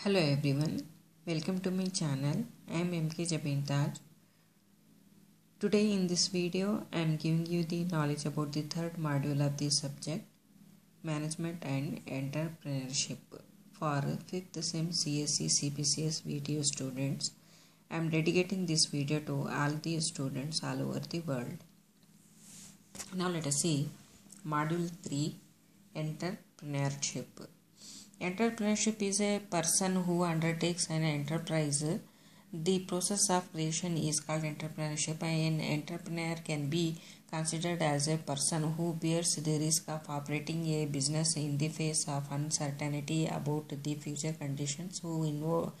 Hello everyone, welcome to my channel. I am M.K.JABEEN. Today in this video I am giving you the knowledge about the third module of the subject Management and Entrepreneurship for 5th Sem CSE CBCS video students. I am dedicating this video to all the students all over the world. Now let us see Module 3 Entrepreneurship. Entrepreneurship is a person who undertakes an enterprise. The process of creation is called entrepreneurship. An entrepreneur can be considered as a person who bears the risk of operating a business in the face of uncertainty about the future conditions, who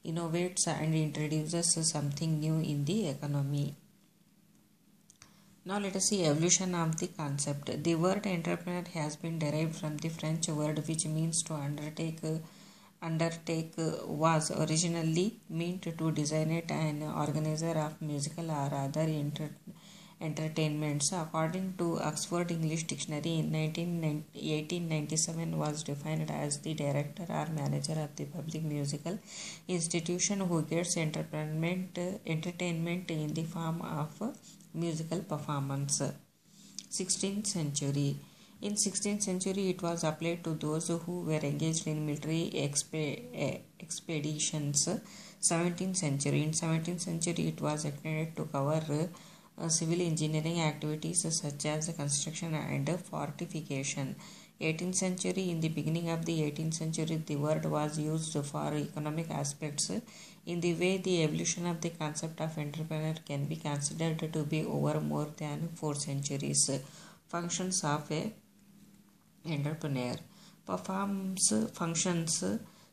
innovates and introduces something new in the economy. Now let us see evolution of the concept. The word entrepreneur has been derived from the French word which means to undertake. Was originally meant to designate an organizer of musical or other entertainments. According to Oxford English Dictionary in 1897 was defined as the director or manager of the public musical institution who gets entertainment in the form of musical performance. 16th century. In 16th century, it was applied to those who were engaged in military expeditions. 17th century. In 17th century, it was extended to cover civil engineering activities such as construction and fortification. 18th century. In the beginning of the 18th century, the word was used for economic aspects. In the way, the evolution of the concept of entrepreneur can be considered to be over more than 4 centuries. Functions of a entrepreneur. Performs functions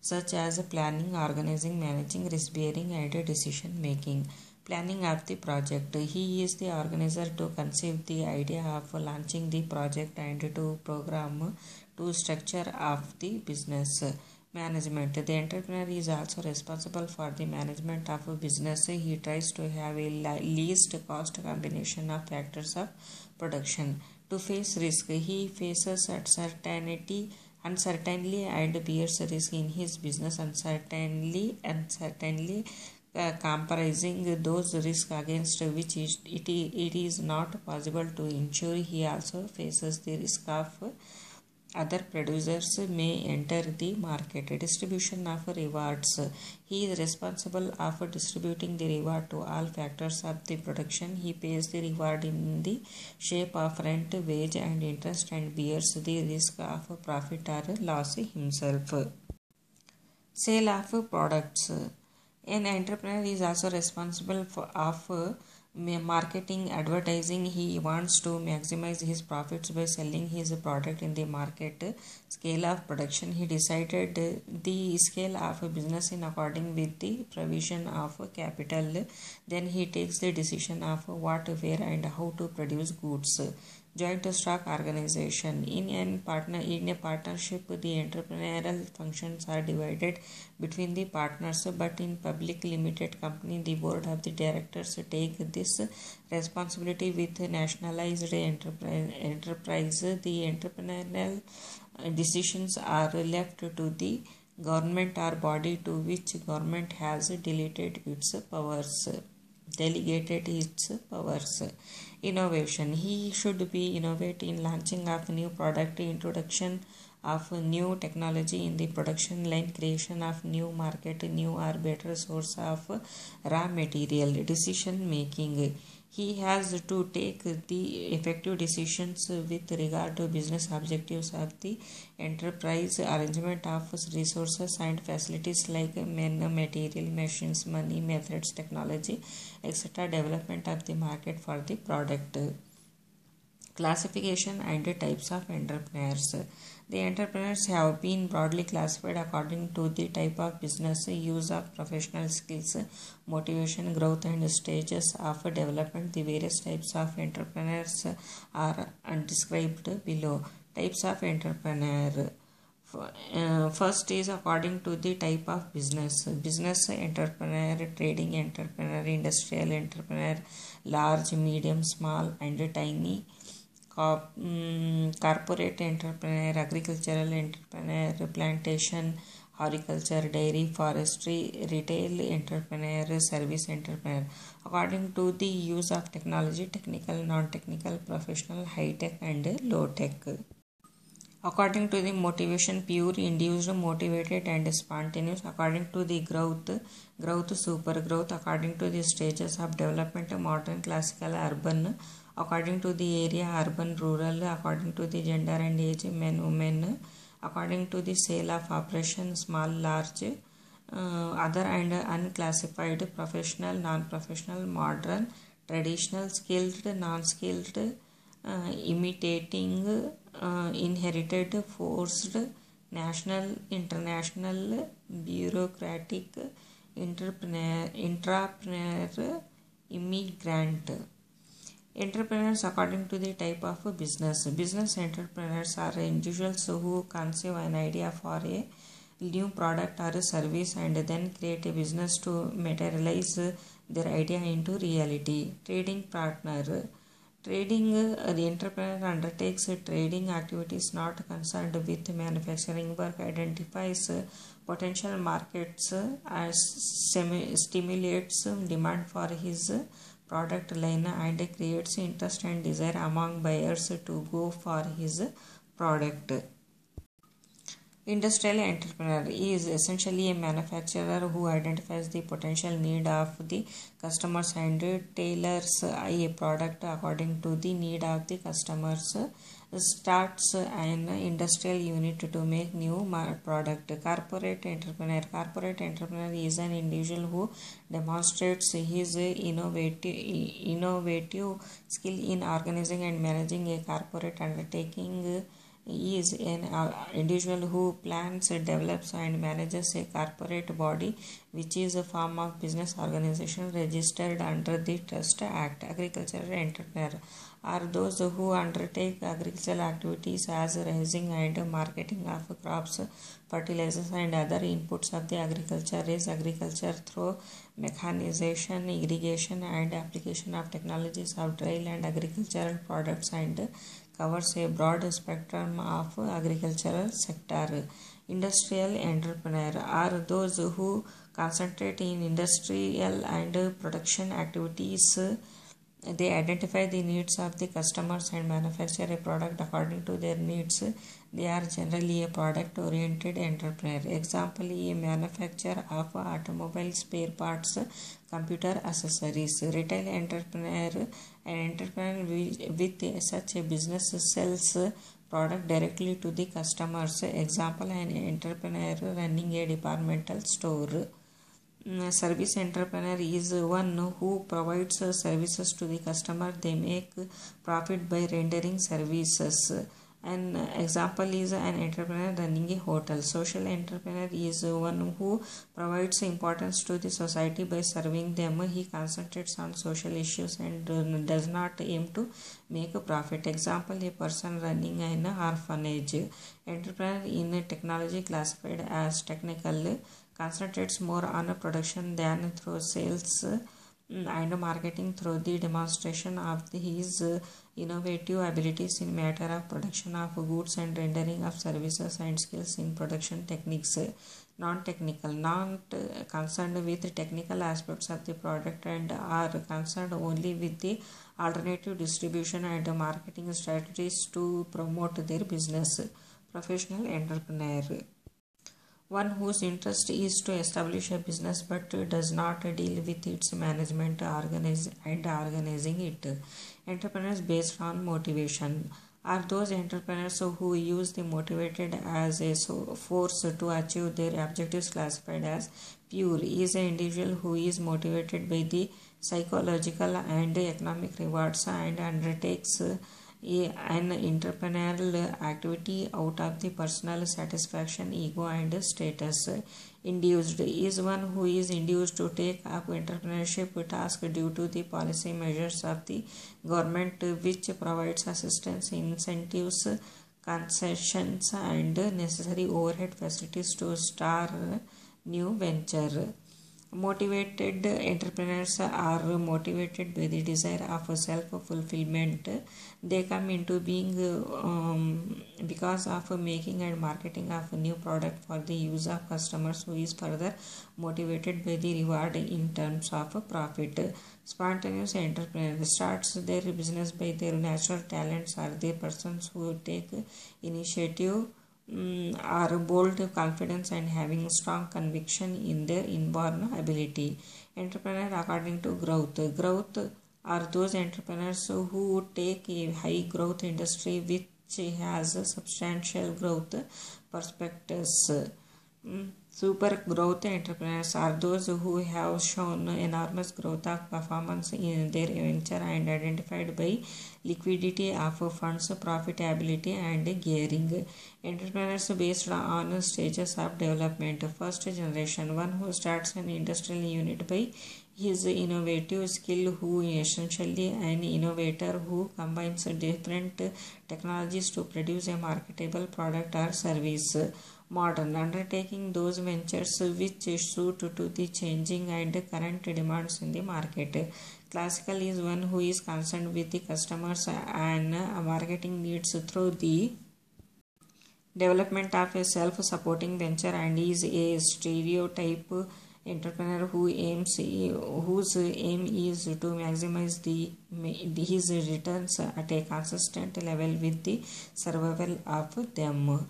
such as planning, organizing, managing, risk-bearing and decision making. Planning of the project. He is the organizer to conceive the idea of launching the project and to program to structure of the business. Management. The entrepreneur is also responsible for the management of a business. He tries to have a least cost combination of factors of production. To face risk. He faces uncertainty and bears risk in his business uncertainly comprising those risks against which it is not possible to insure. He also faces the risk of other producers may enter the market. Distribution of rewards. He is responsible for distributing the reward to all factors of the production. He pays the reward in the shape of rent, wage and interest and bears the risk of profit or loss himself. Sale of products. An entrepreneur is also responsible for marketing, advertising. He wants to maximize his profits by selling his product in the market. Scale of production. He decided the scale of a business in according with the provision of capital. Then he takes the decision of what, where and how to produce goods. Joint stock organization. In a partnership, the entrepreneurial functions are divided between the partners, but in public limited company, the board of the directors take this responsibility with nationalized enterprise. The entrepreneurial decisions are left to the government or body to which government has delegated its powers. Innovation. He should be innovate in launching of new product, introduction of new technology in the production line, creation of new market, new or better source of raw material. Decision making. He has to take the effective decisions with regard to business objectives of the enterprise, arrangement of resources and facilities like men, material, machines, money, methods, technology, etc. Development of the market for the product. Classification and types of entrepreneurs. The entrepreneurs have been broadly classified according to the type of business, use of professional skills, motivation, growth and stages of development. The various types of entrepreneurs are described below. Types of entrepreneur. First is according to the type of business. Business entrepreneur, trading entrepreneur, industrial entrepreneur, large, medium, small and tiny. Corporate entrepreneur, agricultural entrepreneur, plantation, horticulture, dairy, forestry, retail entrepreneur, service entrepreneur. According to the use of technology, technical, non-technical, professional, high-tech and low-tech. According to the motivation, pure, induced, motivated and spontaneous. According to the growth, super growth. According to the stages of development, modern, classical, urban. According to the area, urban, rural. According to the gender and age, men, women. According to the sale of operation, small, large, other and unclassified, professional, non-professional, modern, traditional, skilled, non-skilled, imitating, inherited, forced, national, international, bureaucratic, intrapreneur, immigrant. Entrepreneurs according to the type of business. Business entrepreneurs are individuals who conceive an idea for a new product or a service and then create a business to materialize their idea into reality. Trading partner. Trading, the entrepreneur undertakes trading activities not concerned with manufacturing work, identifies potential markets, stimulates demand for his product line and creates interest and desire among buyers to go for his product. Industrial entrepreneur is essentially a manufacturer who identifies the potential need of the customers and tailors a product according to the need of the customers. Starts an industrial unit to make new product. Corporate entrepreneur. Corporate entrepreneur is an individual who demonstrates his innovative skill in organizing and managing a corporate undertaking. Is an individual who plans, develops and manages a corporate body which is a form of business organization registered under the Trust Act. Agricultural entrepreneur are those who undertake agricultural activities as raising and marketing of crops, fertilizers and other inputs of the agriculture. Raise agriculture through mechanization, irrigation and application of technologies of dry land agricultural products and covers a broad spectrum of agricultural sector. Industrial entrepreneur are those who concentrate in industrial and production activities. They identify the needs of the customers and manufacture a product according to their needs. They are generally a product-oriented entrepreneur. Example, a manufacturer of automobile spare parts, computer accessories. Retail entrepreneur, an entrepreneur with such a business sells product directly to the customers. Example, an entrepreneur running a departmental store. Service entrepreneur is one who provides services to the customer. They make profit by rendering services. An example is an entrepreneur running a hotel. Social entrepreneur is one who provides importance to the society by serving them. He concentrates on social issues and does not aim to make a profit. Example, a person running an orphanage. Entrepreneur in technology classified as technical concentrates more on production than through sales and marketing through the demonstration of his innovative abilities in matter of production of goods and rendering of services and skills in production techniques. Non-technical, not concerned with technical aspects of the product and are concerned only with the alternative distribution and marketing strategies to promote their business. Professional entrepreneur, one whose interest is to establish a business but does not deal with its management and organizing it. Entrepreneurs based on motivation are those entrepreneurs who use the motivated as a force to achieve their objectives. Classified as pure is an individual who is motivated by the psychological and economic rewards and undertakes an entrepreneurial activity out of the personal satisfaction, ego and status. Induced is one who is induced to take up entrepreneurship task due to the policy measures of the government which provides assistance, incentives, concessions and necessary overhead facilities to start new venture. Motivated entrepreneurs are motivated by the desire of self-fulfillment. They come into being because of making and marketing of a new product for the use of customers, who is further motivated by the reward in terms of profit. Spontaneous entrepreneur starts their business by their natural talents, are the persons who take initiative, are bold, confidence, and having strong conviction in their inborn ability. Entrepreneur according to growth. Growth are those entrepreneurs who take a high growth industry which has substantial growth perspectives. Super growth entrepreneurs are those who have shown enormous growth of performance in their venture and identified by liquidity of funds, profitability, and gearing. Entrepreneurs based on stages of development. First generation, one who starts an industrial unit by his innovative skill, who essentially an innovator who combines different technologies to produce a marketable product or service. Modern, undertaking those ventures which suit to the changing and current demands in the market. Classical is one who is concerned with the customers and marketing needs through the development of a self-supporting venture, and is a stereotype entrepreneur whose aim is to maximize his returns at a consistent level with the survival of them.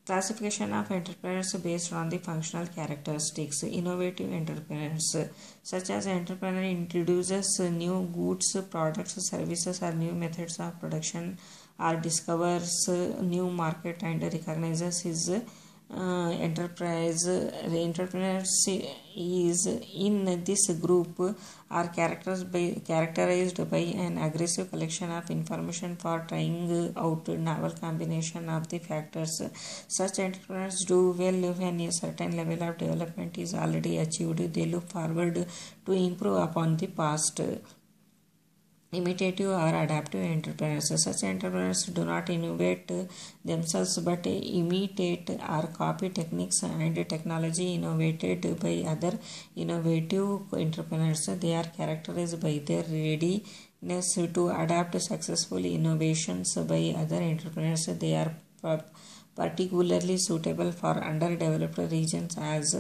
Classification of entrepreneurs based on the functional characteristics. Innovative entrepreneurs, such as entrepreneur introduces new goods, products, services, or new methods of production, or discovers new market and recognizes his enterprise. The entrepreneurs is in this group are characterized by an aggressive collection of information for trying out novel combination of the factors. Such entrepreneurs do well when a certain level of development is already achieved. They look forward to improve upon the past. Imitative or adaptive entrepreneurs. Such entrepreneurs do not innovate themselves but imitate or copy techniques and technology innovated by other innovative entrepreneurs. They are characterized by their readiness to adapt successful innovations by other entrepreneurs. They are particularly suitable for underdeveloped regions, as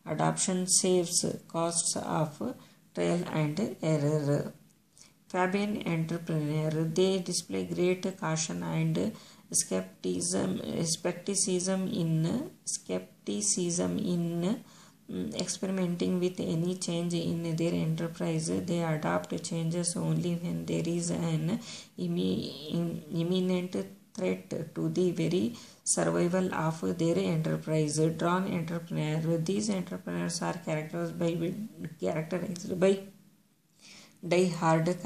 adoption saves costs of trial and error. Fabian entrepreneur, they display great caution and skepticism in experimenting with any change in their enterprise. They adopt changes only when there is an imminent threat to the very survival of their enterprise. Drawn entrepreneur, these entrepreneurs are characterized by die-hard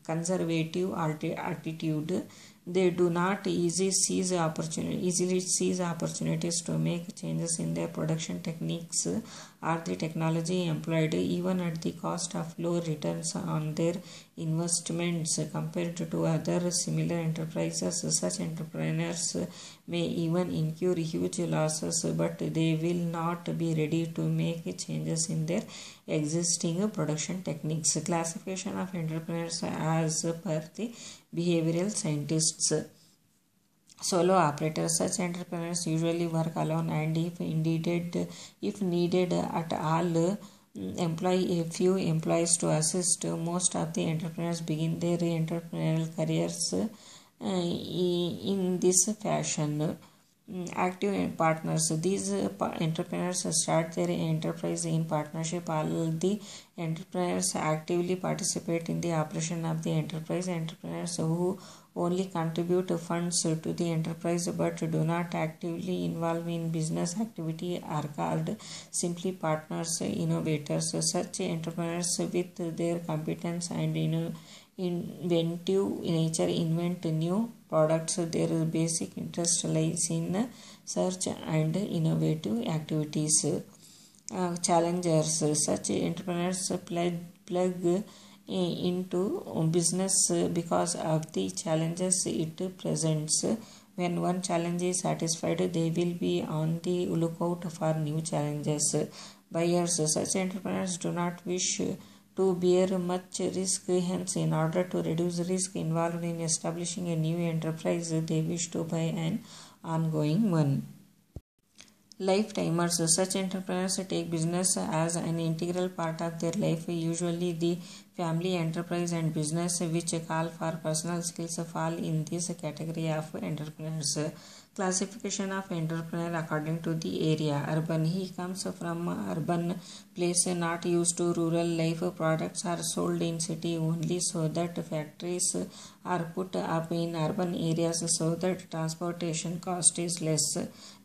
conservative attitude. They do not easily seize opportunities to make changes in their production techniques or the technology employed, even at the cost of low returns on their investments compared to other similar enterprises. Such entrepreneurs may even incur huge losses, but they will not be ready to make changes in their existing production techniques. Classification of entrepreneurs as per the behavioral scientists. Solo operators. Such entrepreneurs usually work alone and if needed at all, employ a few employees to assist. Most of the entrepreneurs begin their entrepreneurial careers in this fashion. Active partners. These entrepreneurs start their enterprise in partnership. All the entrepreneurs actively participate in the operation of the enterprise. Entrepreneurs who only contribute funds to the enterprise but do not actively involve in business activity are called simply partners. Innovators. Such entrepreneurs with their competence and inventive nature invent new products. Their basic interest lies in search and innovative activities. Challengers. Such entrepreneurs plug into business because of the challenges it presents. When one challenge is satisfied, they will be on the lookout for new challenges. Buyers, such entrepreneurs do not wish to bear much risk, hence, in order to reduce risk involved in establishing a new enterprise, they wish to buy an ongoing one. Lifetimers, such entrepreneurs take business as an integral part of their life. Usually, the family enterprise and business which call for personal skills fall in this category of entrepreneurs. Classification of entrepreneur according to the area. Urban, he comes from urban place, not used to rural life. Products are sold in city only, so that factories are put up in urban areas so that transportation cost is less.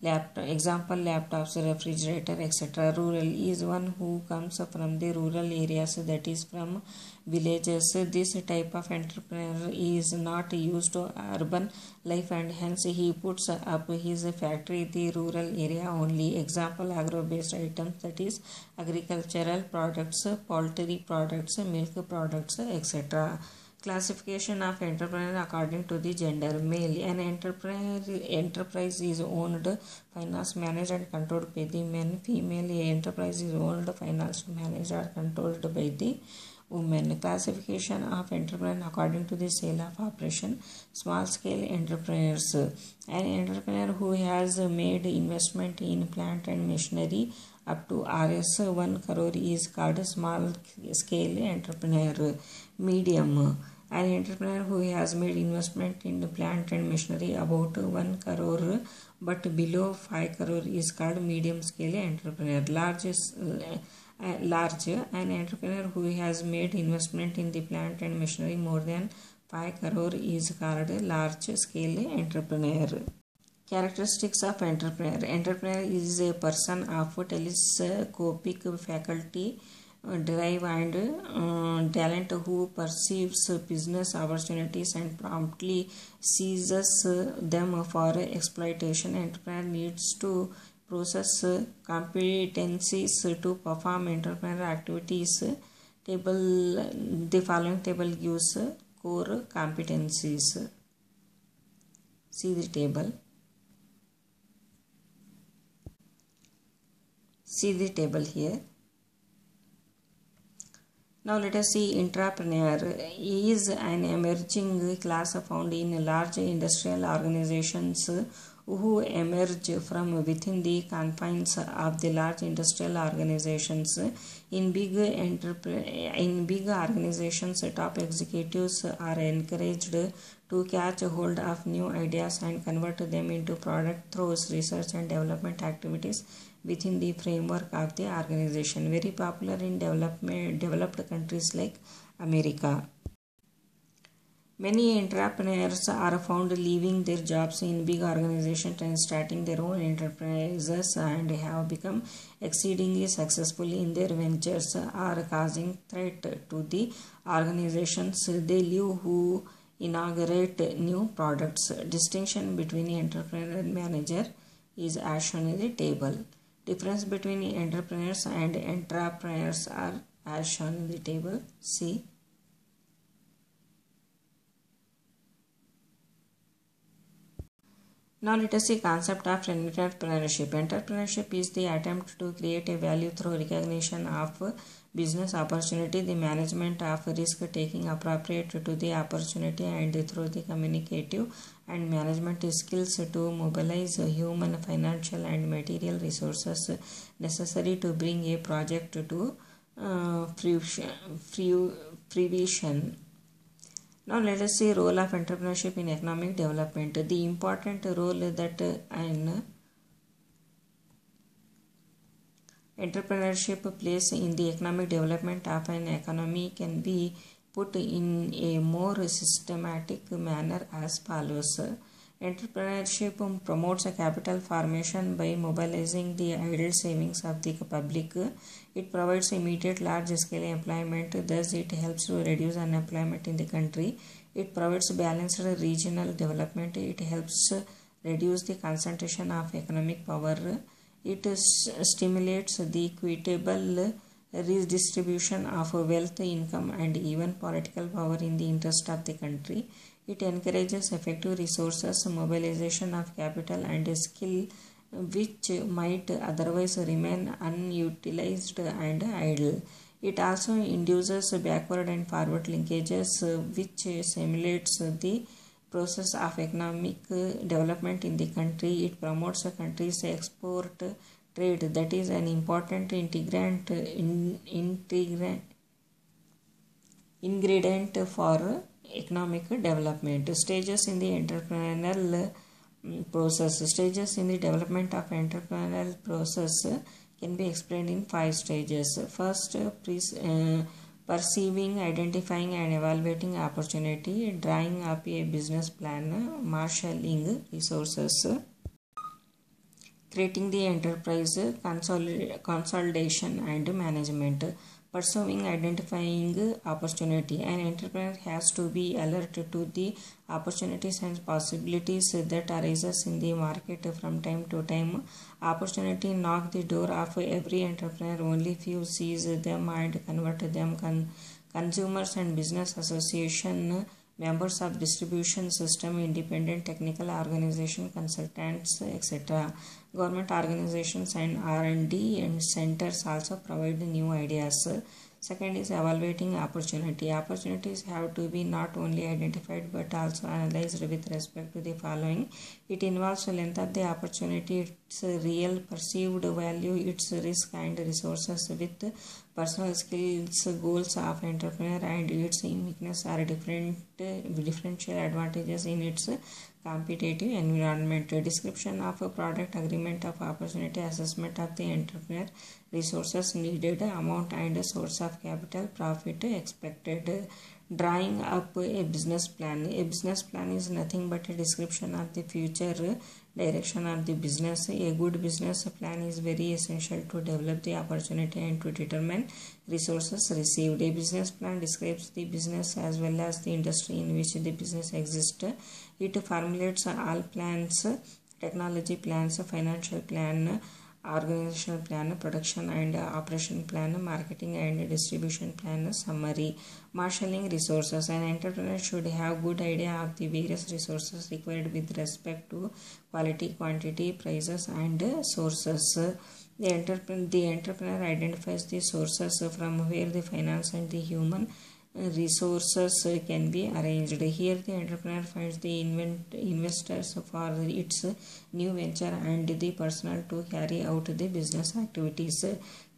Example, laptops, refrigerator, etc. Rural is one who comes from the rural areas, that is from villages. This type of entrepreneur is not used to urban life and hence he puts up his factory in the rural area only. Example, agro-based items, that is agricultural products, poultry products, milk products, etc. Classification of entrepreneur according to the gender. Male, an enterprise is owned, financed, managed and controlled by the men. Female, a enterprise is owned, financed, managed or controlled by the women. Classification of entrepreneur according to the sale of operation. Small scale entrepreneurs, an entrepreneur who has made investment in plant and machinery up to Rs 1 crore is called small scale entrepreneur. Medium, an entrepreneur who has made investment in plant and machinery about 1 crore but below 5 crore is called medium scale entrepreneur. Large, an entrepreneur who has made investment in the plant and machinery more than 5 crore is called large scale entrepreneur. Characteristics of entrepreneur. Entrepreneur is a person of telescopic faculty, drive and talent who perceives business opportunities and promptly seizes them for exploitation. Entrepreneur needs to process competencies to perform entrepreneurial activities. The following table gives core competencies. See the table. See the table here. Now let us see intrapreneur. He is an emerging class found in large industrial organizations who emerge from within the confines of the large industrial organizations. In big organizations, top executives are encouraged to catch hold of new ideas and convert them into product through research and development activities within the framework of the organization. Very popular in developed countries like America. Many entrepreneurs are found leaving their jobs in big organizations and starting their own enterprises and have become exceedingly successful in their ventures or causing threat to the organizations they leave who inaugurate new products. Distinction between entrepreneur and manager is as shown in the table. Difference between entrepreneurs and intrapreneurs are as shown in the table. See. Now let us see concept of entrepreneurship. Entrepreneurship is the attempt to create a value through recognition of business opportunity, the management of risk taking appropriate to the opportunity, and through the communicative and management skills to mobilize human, financial and material resources necessary to bring a project to fruition. Now let us see role of entrepreneurship in economic development. The important role that an entrepreneurship plays in the economic development of an economy can be put in a more systematic manner as follows. Entrepreneurship promotes a capital formation by mobilizing the idle savings of the public. It provides immediate large-scale employment, thus it helps to reduce unemployment in the country. It provides balanced regional development. It helps reduce the concentration of economic power. It stimulates the equitable redistribution of wealth, income and even political power in the interest of the country. It encourages effective resources mobilization of capital and skill which might otherwise remain unutilized and idle. It also induces backward and forward linkages which simulates the process of economic development in the country. It promotes a country's export trade, that is an important ingredient for economic development. Stages in the entrepreneurial process. Stages in the development of entrepreneurial process can be explained in 5 stages. First, perceiving, identifying and evaluating opportunity, drawing up a business plan, marshalling resources, creating the enterprise, consolidation and management. Pursuing, identifying opportunity. An entrepreneur has to be alert to the opportunities and possibilities that arises in the market from time to time. Opportunity knock the door of every entrepreneur. Only few seize them and convert them. Consumers and business association, members of distribution system, independent technical organization, consultants, etc. Government organizations and R&D and centers also provide new ideas. Second is evaluating opportunity. Opportunities have to be not only identified but also analyzed with respect to the following. It involves length of the opportunity, its real perceived value, its risk and resources with personal skills, goals of entrepreneur and its uniqueness or differential advantages in its competitive environment. Description of a product, agreement of opportunity, assessment of the entrepreneur, resources needed, amount and source of capital, profit expected. Drawing up a business plan. A business plan is nothing but a description of the future direction of the business. A good business plan is very essential to develop the opportunity and to determine resources received. A business plan describes the business as well as the industry in which the business exists. It formulates all plans, technology plans, financial plan, organizational plan, production and operation plan, marketing and distribution plan. Summary. Marshalling resources. An entrepreneur should have good idea of the various resources required with respect to quality, quantity, prices and sources. The entrepreneur identifies the sources from where the finance and the human resources can be arranged. Here the entrepreneur finds the investors for its new venture and the personnel to carry out the business activities.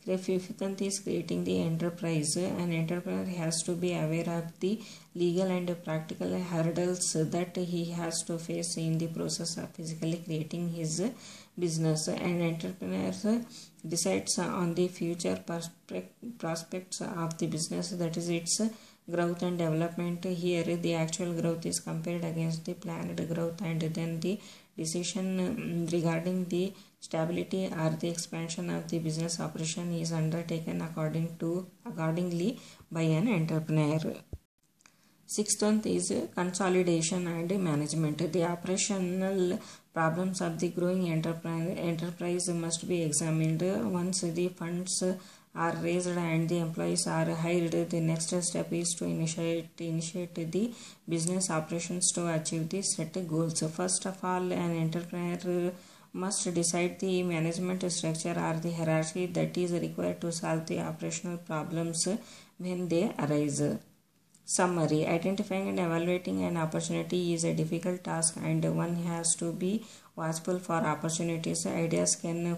Fifth is creating the enterprise. An entrepreneur has to be aware of the legal and practical hurdles that he has to face in the process of physically creating his business. An entrepreneur decides on the future prospects of the business, that is its growth and development. Here the actual growth is compared against the planned growth and then the decision regarding the stability or the expansion of the business operation is undertaken accordingly by an entrepreneur. Sixth one is consolidation and management. The operational problems of the growing enterprise must be examined. Once the funds are raised and the employees are hired, the next step is to initiate the business operations to achieve the set goals. First of all, an entrepreneur must decide the management structure or the hierarchy that is required to solve the operational problems when they arise. Summary. Identifying and evaluating an opportunity is a difficult task and one has to be watchful for opportunities. Ideas can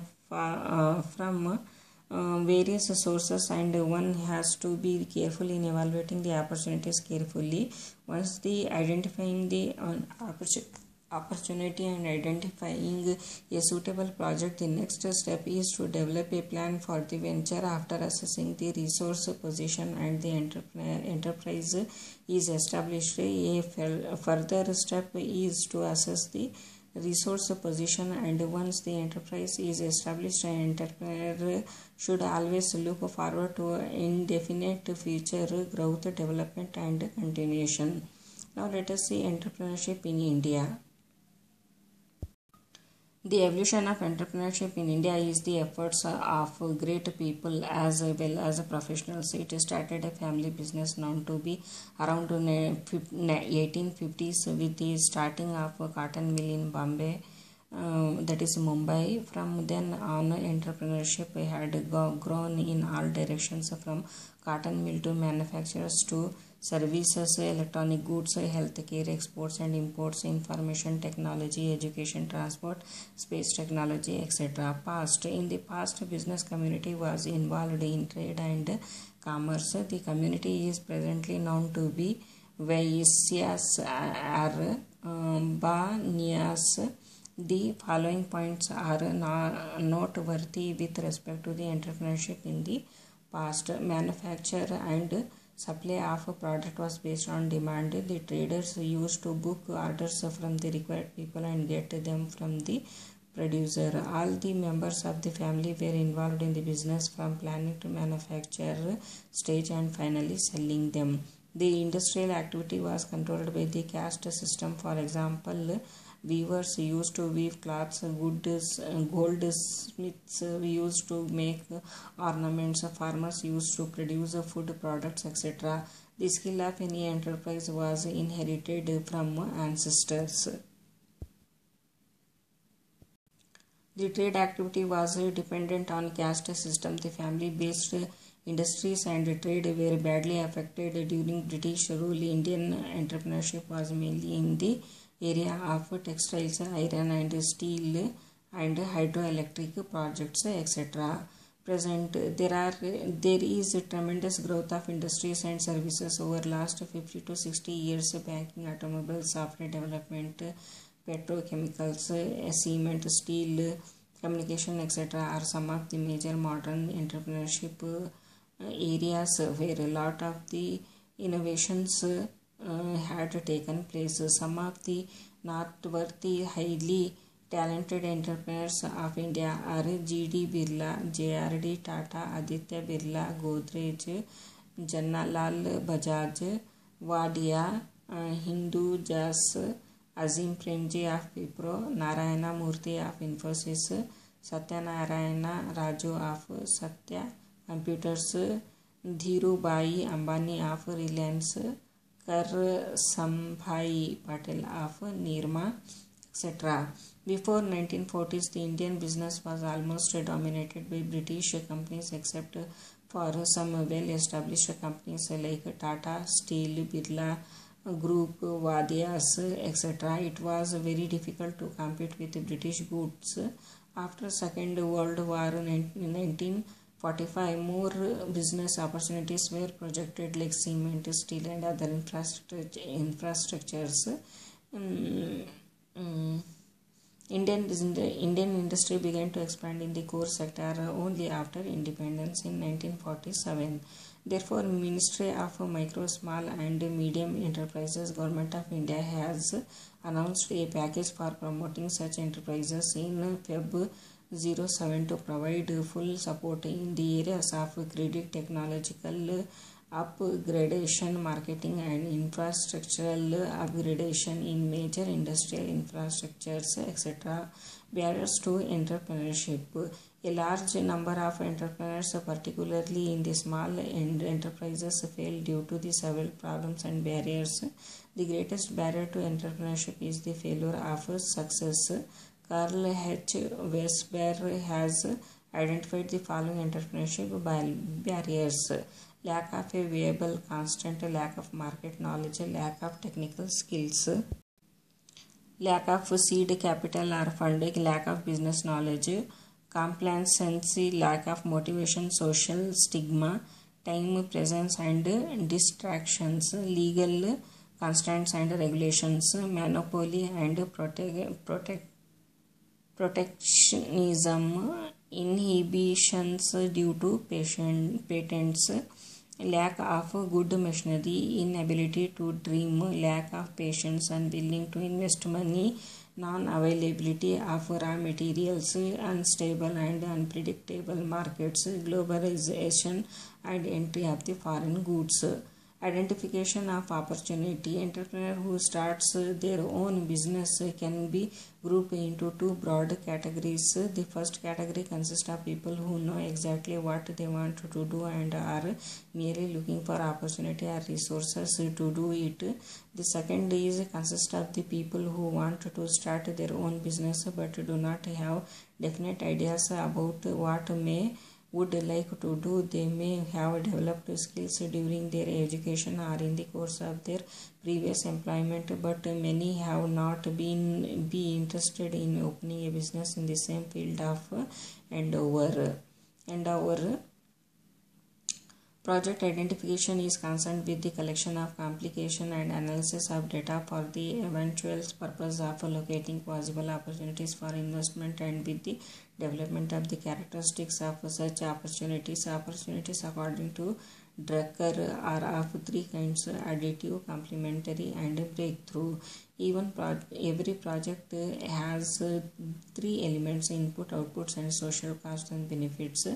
from various sources and one has to be careful in evaluating the opportunities carefully. Once the identifying the opportunity and identifying a suitable project, the next step is to develop a plan for the venture. After assessing the resource position and the enterprise is established, a further step is to assess the resource position, and once the enterprise is established, an entrepreneur should always look forward to indefinite future growth, development and continuation. Now let us see entrepreneurship in India. The evolution of entrepreneurship in India is the efforts of great people as well as professionals. It started a family business known to be around 1850s with the starting of a cotton mill in Bombay, that is Mumbai. From then on, entrepreneurship had grown in all directions, from cotton mill to manufacturers to services, electronic goods, healthcare, exports and imports, information technology, education, transport, space technology, etc. In the past, business community was involved in trade and commerce. The community is presently known to be Vaisyas or Banyas. The following points are noteworthy with respect to the entrepreneurship in the past. Manufacture and supply of a product was based on demand. The traders used to book orders from the required people and get them from the producer. All the members of the family were involved in the business from planning to manufacture stage and finally selling them. The industrial activity was controlled by the caste system. For example, weavers used to weave cloths, goldsmiths used to make ornaments, farmers used to produce food products, etc. The skill of any enterprise was inherited from ancestors. The trade activity was dependent on caste system. The family-based industries and trade were badly affected during British rule. Indian entrepreneurship was mainly in the area of textiles, iron and steel and hydroelectric projects, etc. There is tremendous growth of industries and services over last 50 to 60 years. Banking, automobile, software development, petrochemicals, cement, steel, communication, etc. are some of the major modern entrepreneurship areas where a lot of the innovations had taken place. Some of the noteworthy, highly talented entrepreneurs of India are G.D. Birla, J.R.D. Tata, Aditya Birla, Godrej, Jannalal Bajaj, Wadia, Hindujas, Azim Premji of Wipro, Narayana Murthy of Infosys, Satyanarayana Raju of Satya Computers, Dhirubhai Ambani of Reliance, Sambhai Patel of Nirma, etc. Before 1940s, the Indian business was almost dominated by British companies except for some well-established companies like Tata Steel, Birla Group, Wadias, etc. It was very difficult to compete with British goods. After Second World War in 1945, more business opportunities were projected like cement, steel and other infrastructures. Indian industry began to expand in the core sector only after independence in 1947. Therefore, Ministry of Micro, Small and Medium Enterprises, Government of India has announced a package for promoting such enterprises in Feb 07 to provide full support in the areas of credit, technological upgradation, marketing and infrastructural upgradation in major industrial infrastructures, etc. Barriers to entrepreneurship. A large number of entrepreneurs, particularly in the small enterprises, fail due to the several problems and barriers. The greatest barrier to entrepreneurship is the failure of success. Carl H. Weisberg has identified the following entrepreneurship barriers: lack of a viable constant, lack of market knowledge, lack of technical skills, lack of seed capital or funding, lack of business knowledge, complacency, lack of motivation, social stigma, time, presence and distractions, legal constraints and regulations, monopoly and protectionism, inhibitions due to patents, lack of good machinery, inability to dream, lack of patience, unwilling to invest money, non-availability of raw materials, unstable and unpredictable markets, globalization and entry of the foreign goods. Identification of opportunity. Entrepreneur who starts their own business can be grouped into two broad categories. The first category consists of people who know exactly what they want to do and are merely looking for opportunity or resources to do it. The second is consists of the people who want to start their own business but do not have definite ideas about what may would like to do. They may have developed skills during their education or in the course of their previous employment, but many have not been interested in opening a business in the same field of endeavor. Project identification is concerned with the collection of complication and analysis of data for the eventual purpose of locating possible opportunities for investment and with the development of the characteristics of such opportunities. Opportunities, according to Drucker, are of three kinds: additive, complementary, and breakthrough. Every project has three elements: input, outputs, and social costs and benefits.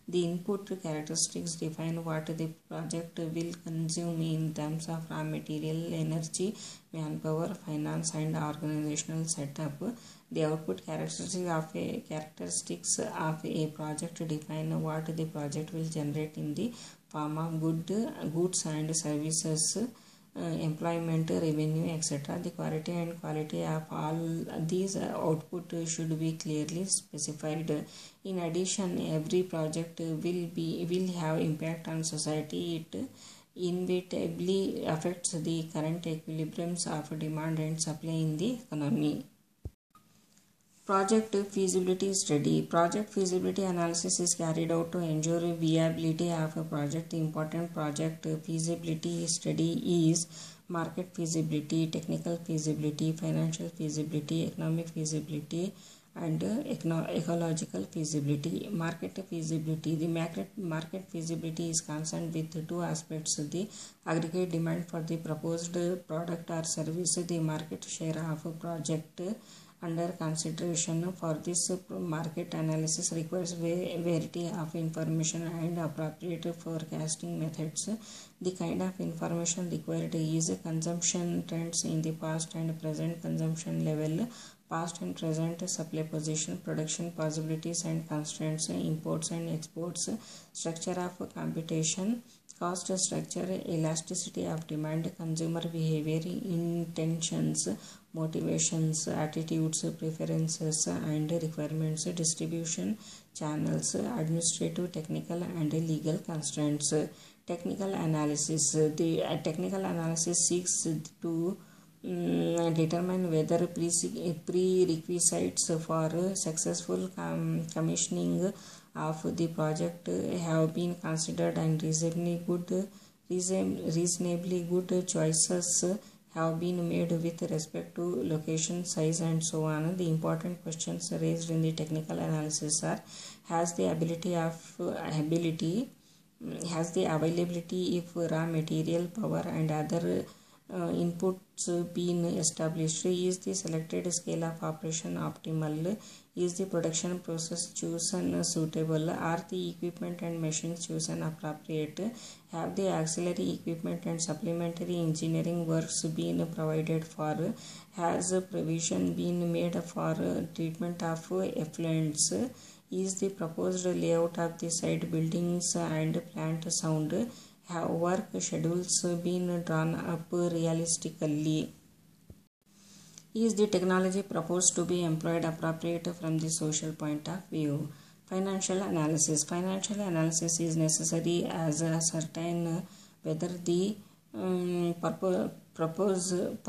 The input characteristics define what the project will consume in terms of raw material, energy, manpower, finance, and organizational setup. The output characteristics of a project define what the project will generate in the form of goods and services, employment, revenue, etc. The quality of all these output should be clearly specified. In addition, every project will have impact on society. It inevitably affects the current equilibriums of demand and supply in the economy. Project feasibility study. Project feasibility analysis is carried out to ensure viability of a project. The important project feasibility study is market feasibility, technical feasibility, financial feasibility, economic feasibility, and ecological feasibility. Market feasibility. The market feasibility is concerned with two aspects: the aggregate demand for the proposed product or service, the market share of a project under consideration. For this market analysis requires variety of information and appropriate forecasting methods. The kind of information required is consumption trends in the past and present consumption level, past and present supply position, production possibilities and constraints, imports and exports, structure of competition, cost structure, elasticity of demand, consumer behavior, intentions, motivations, attitudes, preferences and requirements, distribution channels, administrative, technical and legal constraints. Technical analysis. The technical analysis seeks to determine whether prerequisites for successful commissioning of the project have been considered and reasonably good choices have been made with respect to location, size and so on. The important questions raised in the technical analysis are: has the availability of raw material, power and other inputs been established? Is the selected scale of operation optimal? Is the production process chosen suitable? Are the equipment and machines chosen appropriate? Have the auxiliary equipment and supplementary engineering works been provided for? Has provision been made for treatment of effluents? Is the proposed layout of the site, buildings and plant sound? Have work schedules been drawn up realistically? Is the technology proposed to be employed appropriate from the social point of view? Financial analysis. Financial analysis is necessary as ascertain whether the proposed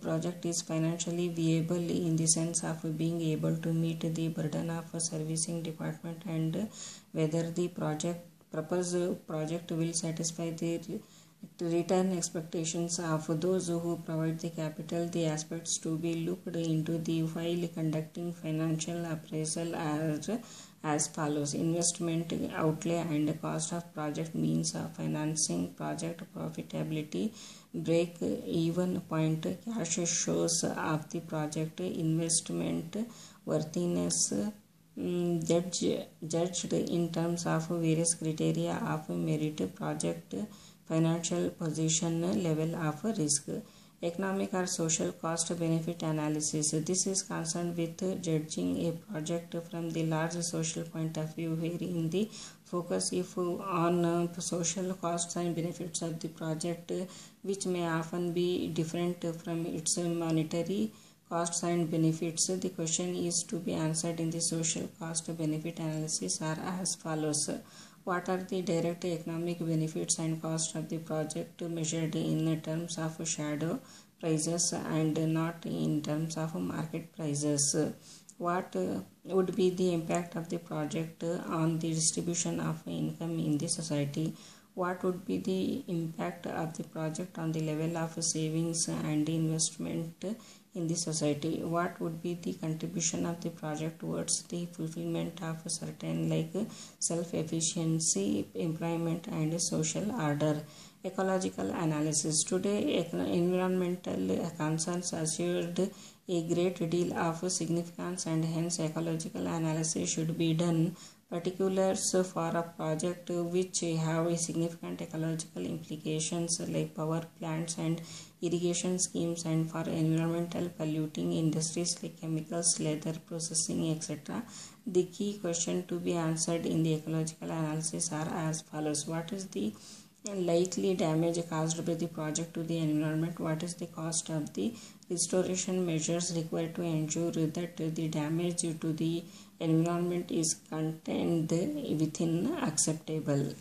project is financially viable in the sense of being able to meet the burden of servicing department, and whether the proposed project will satisfy the return expectations of those who provide the capital. The aspects to be looked into while conducting financial appraisal are as follows: investment outlay and cost of project, means of financing, project profitability, break even point, cash shows of the project, investment worthiness, judged in terms of various criteria of merit, project financial position, level of risk. Economic or social cost benefit analysis. This is concerned with judging a project from the large social point of view, wherein the focus if on social costs and benefits of the project, which may often be different from its monetary costs and benefits. The question is to be answered in the social cost benefit analysis are as follows. What are the direct economic benefits and costs of the project measured in terms of shadow prices and not in terms of market prices? What would be the impact of the project on the distribution of income in the society? What would be the impact of the project on the level of savings and investment in the society? What would be the contribution of the project towards the fulfillment of certain like self-efficiency, employment and social order? Ecological analysis. Today, environmental concerns assured a great deal of significance and hence ecological analysis should be done. Particulars for a project which have a significant ecological implications like power plants and irrigation schemes, and for environmental polluting industries like chemicals, leather processing, etc. The key question to be answered in the ecological analysis are as follows. What is the likely damage caused by the project to the environment? What is the cost of the restoration measures required to ensure that the damage to the environment is contained within acceptable?